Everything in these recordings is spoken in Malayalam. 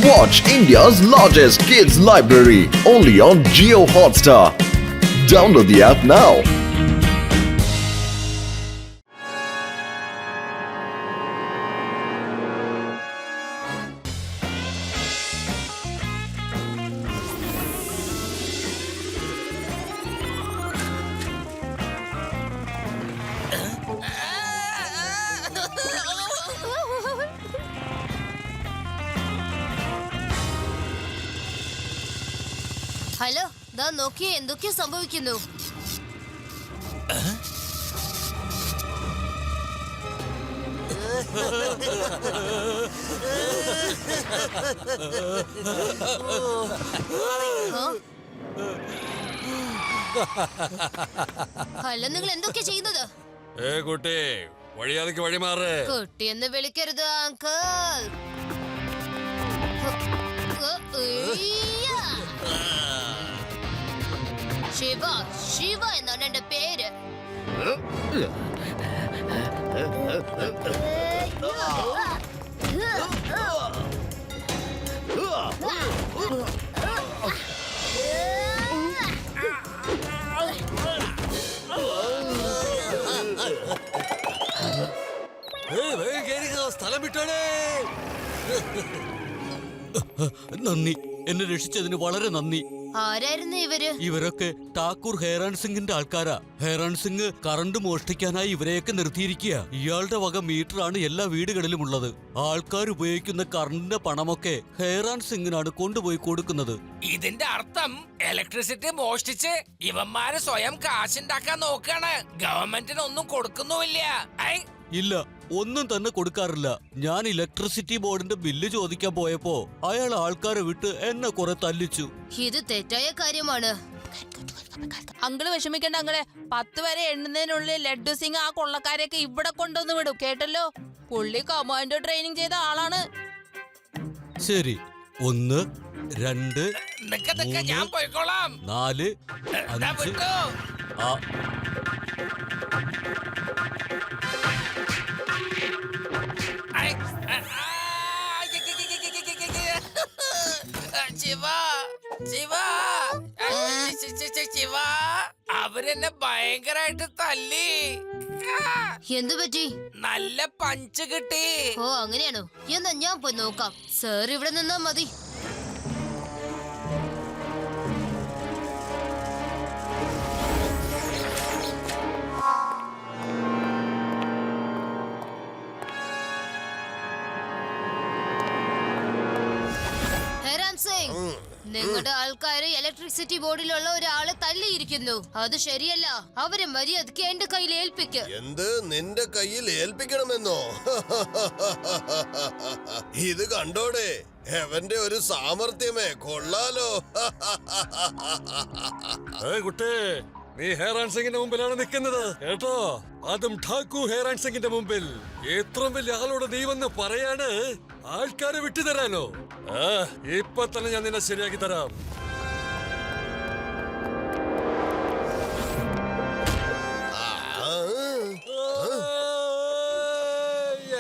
Watch India's largest kids library only on Jio Hotstar. Download the app now. Hello, ദാ നോക്കിയേ എന്തൊക്കെയോ സംഭവിക്കുന്നു. ഹലോ, നിങ്ങൾ എന്തൊക്കെയാ ചെയ്യുന്നത്? കുട്ടി വഴിയാതിക്ക് വഴിമാറ്. കുട്ടിയെന്ന് വിളിക്കരുത് അങ്കിൾ. ശിവ, ശിവ എന്നാണ് എന്റെ പേര്. സ്ഥലം വിട്ടോളേ. നന്ദി, എന്നെ രക്ഷിച്ചതിന് വളരെ നന്ദി. ആരായിരുന്നു ഇവര്? ഇവരൊക്കെ ഠാക്കൂർ ഹേറാൻ സിംഗിന്റെ ആൾക്കാരാ. ഹേറാൻ സിംഗ് കറണ്ട് മോഷ്ടിക്കാനായി ഇവരെയൊക്കെ നിർത്തിയിരിക്കുക. ഇയാളുടെ വക മീറ്ററാണ് എല്ലാ വീടുകളിലും ഉള്ളത്. ആൾക്കാർ ഉപയോഗിക്കുന്ന കറണ്ടിന്റെ പണമൊക്കെ ഹേറാൻ സിംഗിനാണ് കൊണ്ടുപോയി കൊടുക്കുന്നത്. ഇതിന്റെ അർത്ഥം ഇലക്ട്രിസിറ്റി മോഷ്ടിച്ച് ഇവന്മാര് സ്വയം കാശുണ്ടാക്കാൻ നോക്കാണ്. ഗവൺമെന്റിന് ഒന്നും കൊടുക്കുന്നുമില്ല. ഇല്ല, ഒന്നും തന്നെ കൊടുക്കാറില്ല. ഞാൻ ഇലക്ട്രിസിറ്റി ബോർഡിന്റെ ബില്ല് ചോദിക്കാൻ പോയപ്പോ അയാൾ ആൾക്കാരെ വിട്ട് എന്നെ കുറെ തല്ലിച്ചു. ഇത് തെറ്റായ കാര്യമാണ്. അങ്കിള് വിഷമിക്കണ്ട അങ്കിളെ. 10 വരെ എണ്ണുന്നതിനുള്ളിൽ ലഡ്ഡു സിംഗ് ആ കൊള്ളക്കാരെയൊക്കെ ഇവിടെ കൊണ്ടുവന്ന് വിടും. കേട്ടല്ലോ, പുള്ളി കമാൻഡോ ട്രെയിനിങ് ചെയ്ത ആളാണ്. ശരി, 1 2 ഞാൻ പോയിക്കോളാം. 4 5 ശിവ, ശിവ, ശിവ, അവരെന്നെ ഭയങ്കരായിട്ട് തല്ലി. എന്തു പറ്റി? നല്ല പഞ്ച് കിട്ടി. ഓ, അങ്ങനെയാണോ? എന്നാ ഞാൻ പോയി നോക്കാം. സാർ ഇവിടെ നിന്നാ മതി. നിങ്ങളുടെ ആൾക്കാര് ഇലക്ട്രിസിറ്റി ബോർഡിലുള്ള ഒരാളെ തല്ലിയിരിക്കുന്നു. അത് ശരിയല്ല. അവരെ മര്യാദക്ക് എന്റെ കയ്യിൽ ഏൽപ്പിക്ക്. എന്ത്, നിന്റെ കയ്യിൽ ഏൽപ്പിക്കണമെന്നോ? ഇത് കണ്ടോടെ, അവന്റെ ഒരു സാമർത്ഥ്യമേ, കൊള്ളാലോ. കുട്ടി, നീ ഹേറാൻ സിംഗിന്റെ മുമ്പിലാണ് നിൽക്കുന്നത് കേട്ടോ. അതും ഠാക്കൂർ ഹേറാൻ സിംഗിന്റെ മുമ്പിൽ. ഇത്രയും വലിയ ആളോട് നീ വന്ന് പറയാണ് ആൾക്കാരെ വിട്ടുതരാനോ? ഇപ്പൊ തന്നെ ഞാൻ നിന്നെ ശരിയാക്കി തരാം.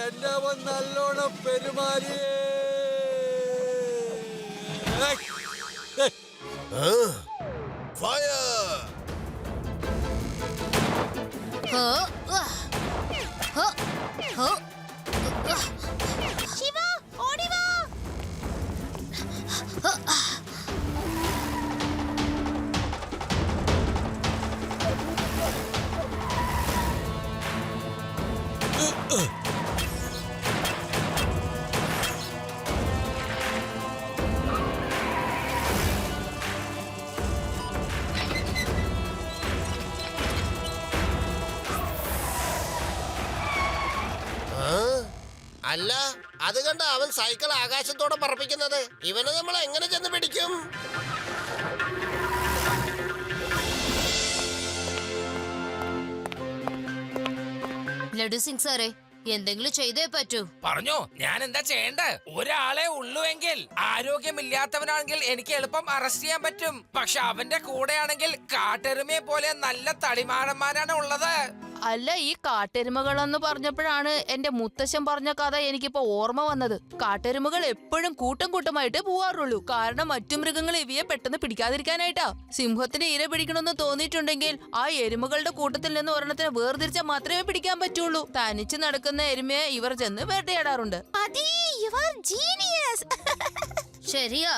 എന്നെ നല്ലോണം പെരുമാറിയേ. ഫയർ! ശിവ, ഓടി വാ. അല്ല, അത് കണ്ട അവൻ സൈക്കിൾ ആകാശത്തോടെ പറപ്പിക്കുന്നത്. ഇവനെ നമ്മൾ എങ്ങനെ ചെന്ന് പിടിക്കും? ലഡു സിംഗ് സാറേ, എന്തെങ്കിലും ചെയ്തേ പറ്റൂ. പറഞ്ഞു, ഞാൻ എന്താ ചെയ്യണ്ടേ? ഒരാളെ ഉള്ളുവെങ്കിൽ ആരോഗ്യമില്ലാത്തവനാണെങ്കിൽ എനിക്ക് എളുപ്പം അറസ്റ്റ് ചെയ്യാൻ പറ്റും. പക്ഷെ അവന്റെ കൂടെയാണെങ്കിൽ കാട്ടെരുമയെ പോലെ നല്ല തടിമാടന്മാരാണ് ഉള്ളത്. അല്ല, ഈ കാട്ടെരുമകളെന്ന് പറഞ്ഞപ്പോഴാണ് എന്റെ മുത്തശ്ശൻ പറഞ്ഞ കഥ എനിക്കിപ്പോ ഓർമ്മ വന്നത്. കാട്ടെരുമകൾ എപ്പോഴും കൂട്ടം കൂട്ടമായിട്ട് പോവാറുള്ളൂ. കാരണം മറ്റു മൃഗങ്ങൾ ഇവയെ പെട്ടെന്ന് പിടിക്കാതിരിക്കാനായിട്ടാ. സിംഹത്തിന് ഇര പിടിക്കണമെന്ന് തോന്നിയിട്ടുണ്ടെങ്കിൽ ആ എരുമകളുടെ കൂട്ടത്തിൽ നിന്ന് ഒരെണ്ണത്തിനെ വേർതിരിച്ചാൽ മാത്രമേ പിടിക്കാൻ പറ്റുള്ളൂ. തനിച്ച് നടക്കുന്ന എരുമയെ ഇവർ ചെന്ന് വേട്ടയാടാറുണ്ട്. ശരിയാ,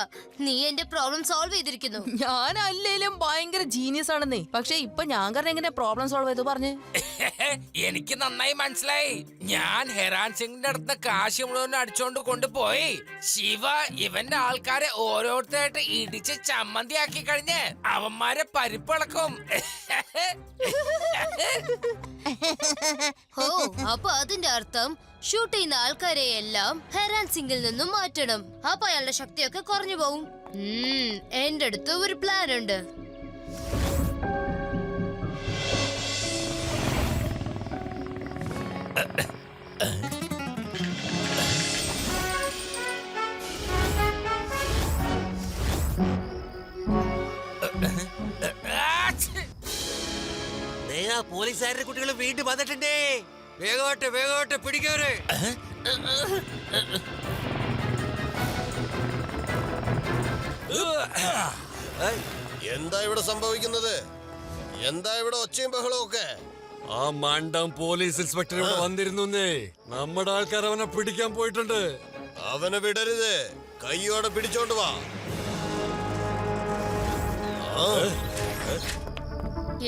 നീ എന്റെ പ്രോബ്ലം സോൾവ് ചെയ്തിരിക്കുന്നു. ഞാൻ അല്ലേലും ഭയങ്കര ജീനിയസ് ആണെന്നേ. പക്ഷെ ഇപ്പൊ ഞാൻ കാരണം എങ്ങനെ പ്രോബ്ലം സോൾവ് ചെയ്തു പറഞ്ഞു? എനിക്ക് നന്നായി മനസ്സിലായി. ഞാൻ ഹെറാൻ സിംഗിന്റെ അടുത്ത് കാശ് മുഴുവൻ അടിച്ചോണ്ട് കൊണ്ടുപോയി ശിവ ഇവന്റെ ആൾക്കാരെ ഓരോരുത്തരായിട്ട് ഇടിച്ച് ചമ്മന്തിയാക്കി കഴിഞ്ഞ് അവന്മാരെ പരിപ്പിളക്കും. ഓ, അപ്പൊ അതിന്റെ അർത്ഥം ഷൂട്ട് ചെയ്യുന്ന ആൾക്കാരെ എല്ലാം ഹെറാൻ സിംഗിൽ നിന്നും മാറ്റണം. അപ്പൊ അയാളുടെ ശക്തിയൊക്കെ കുറഞ്ഞു പോവും. എന്റെ അടുത്ത് ഒരു പ്ലാൻ ഉണ്ട്. പോലീസുകാരുടെ കുട്ടികൾ വീണ്ടും വന്നിട്ടുണ്ടേ. വേഗോട്ട് പിടിക്കവര്. എന്താ ഇവിടെ സംഭവിക്കുന്നത്? എന്താ ഇവിടെ ഒച്ചയും ബഹളവും ഒക്കെ? ആ മണ്ടം പോലീസ് ഇൻസ്പെക്ടർ ഇവിടെ വന്നിരുന്നേ. നമ്മുടെ ആൾക്കാർ അവനെ പിടിക്കാൻ പോയിട്ടുണ്ട്. അവനെ വിടരുത്, കൈയോടെ പിടിച്ചോണ്ട് വാ.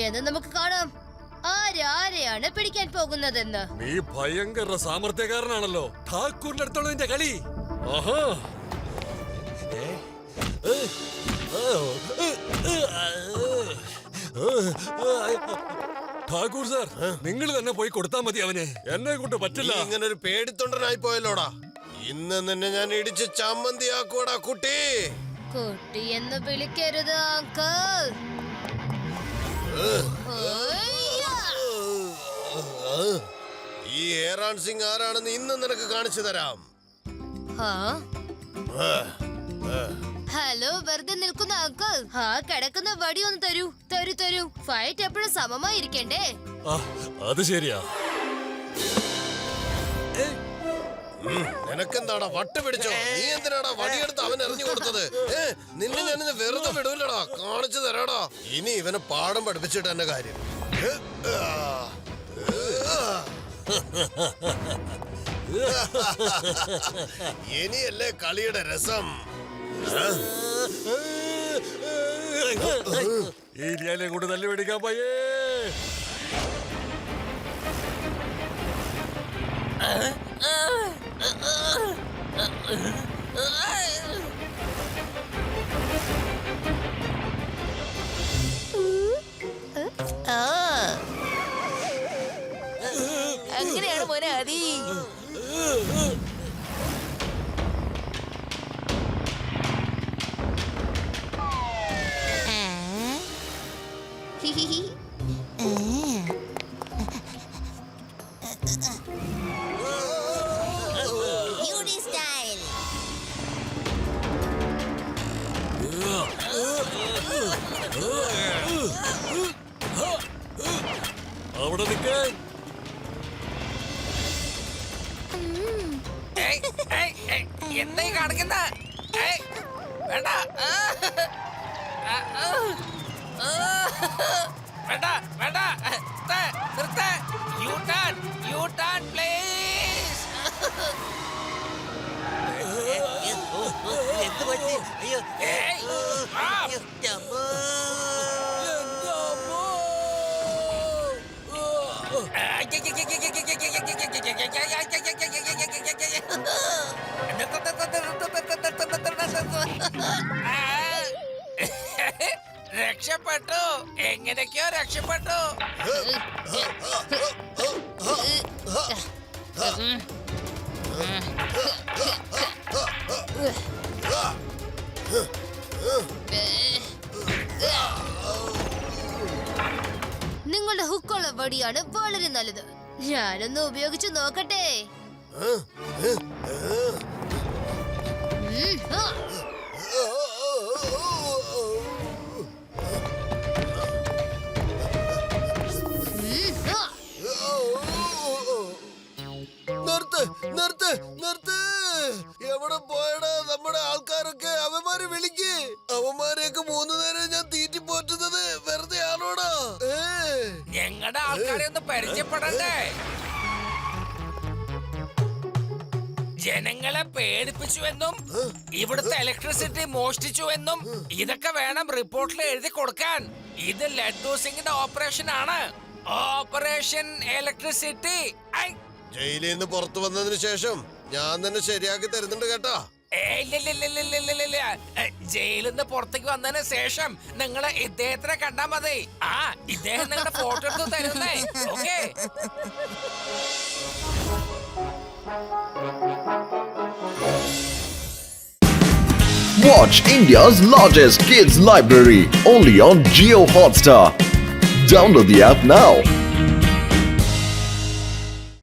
എന്ന് നമുക്ക് കാണാം ആരെയാണ് പിടിക്കാൻ പോകുന്നതെന്ന്. നീ ഭയങ്കര സാമർത്ഥ്യക്കാരനാണല്ലോ. ഠാക്കൂറിന്റെ അടുത്തോളം നിന്റെ കളി. ആഹാ. ഠാക്കൂർ സാർ, നിങ്ങൾ തന്നെ പോയി കൊടുത്താൽ മതി അവനെ. എന്നെ കൊണ്ട് പറ്റില്ല. ഇങ്ങനെ ഒരു പേടിത്തൊണ്ടനായി പോയല്ലോടാ. ഇന്ന് നിന്നെ ഞാൻ ഇടിച്ച് ചമ്മന്തിയാക്കൂടാ കുട്ടി. കുട്ടി എന്ന് വിളിക്കരുത് അങ്കിൾ. ഈ ഹെറാൻ സിംഗ് ആരാണെന്ന് ഇന്ന് നിനക്ക് കാണിച്ചു തരാം. ഹലോ, വെറുതെ നിൽക്കുന്ന അങ്കിൾ, ആ കിടക്കുന്ന വടി ഒന്ന് തരൂ. ഫൈറ്റ് എപ്പോഴും സമമായിരിക്കണ്ടേ? അത് ശരിയാ. നിനക്കെന്താടാ വട്ട് പിടിച്ചോ? നീ എന്തിനാടാ വടിയെടുത്ത് അവൻ എറിഞ്ഞു കൊടുത്തത്? നിന്നെ ഞാനിന്ന് വെറുതെ വിടൂലടാ, കാണിച്ചു തരാടാ. ഇനി ഇവനെ പാഠം പഠിപ്പിച്ചിട്ട് എന്റെ കാര്യം. ഇനിയല്ലേ കളിയുടെ രസം. ഈ ഞാനെ കൊണ്ട് തല്ലി പിടിക്കാൻ പോയേ. അങ്ങനെയാണ് മോനെ അതി. അവിടെ നിൽക്കാൻ. എന്തായി കാണിക്കുന്ന? വേണ്ട വേണ്ട വേണ്ട, നിർത്ത്. U turn please. എന്ത് പറ്റി? അയ്യോ, രക്ഷപ്പെട്ടു, എങ്ങനെയൊക്കെയോ രക്ഷപ്പെട്ടു. നിങ്ങളുടെ ഹുക്കുള്ള വടിയാണ് വളരെ നല്ലത്. ഞാനൊന്ന് ഉപയോഗിച്ച് നോക്കട്ടെ. ആ. ആ. നിർത്ത് നിർത്ത് നിർത്ത്. എവിടെ പോയടാ നമ്മുടെ ആൾക്കാരൊക്കെ? അവന്മാരെ വിളിക്ക്. അവന്മാരെയൊക്കെ 3 നേരം ഞാൻ തീറ്റി പോറ്റുന്നത് വെറുതെ ആണോടാ? ഞങ്ങളുടെ ആൾക്കാരെ ഒന്ന് പരിചയപ്പെടണ്ടേ? ജനങ്ങളെ പേടിപ്പിച്ചുവെന്നും ഇവിടുത്തെ ഇലക്ട്രിസിറ്റി മോഷ്ടിച്ചുവെന്നും ഇതൊക്കെ വേണം റിപ്പോർട്ടിൽ എഴുതി കൊടുക്കാൻ. ഇത് ലഡ്ഡു സിംഗിന്റെ ഓപ്പറേഷൻ ആണ്. Operation electricity. ജയിലിൽ നിന്ന് പുറത്തു വന്നതിന് ശേഷം ഞാൻ തന്നെ ശരിയാക്കി തരുന്നുണ്ട് കേട്ടാ. ജയിലിൽ നിന്ന് പുറത്തേക്ക് വന്നതിന് ശേഷം നിങ്ങള് ഇദ്ദേഹത്തിനെ കണ്ടാ മതി. ആ ഇദ്ദേഹം നിങ്ങളുടെ ഫോട്ടോ എടുത്ത് തരുന്നേ. Okay. Watch India's largest kids library only on Jio Hotstar. Download the app now.